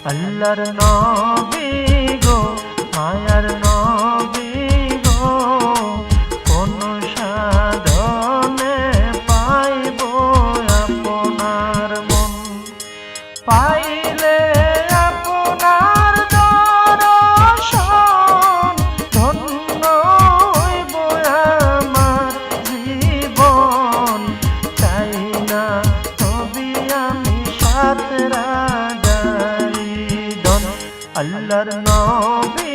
আল্লাহর নবী গো মায়ার নবী গো কোন সাধনে পাইব আপনার মন পাইলে আপনার দর্শন ধন্য হইব আমার জীবন চাই না তবে আমি সাত রাজারি ধন আল্লাহর নবী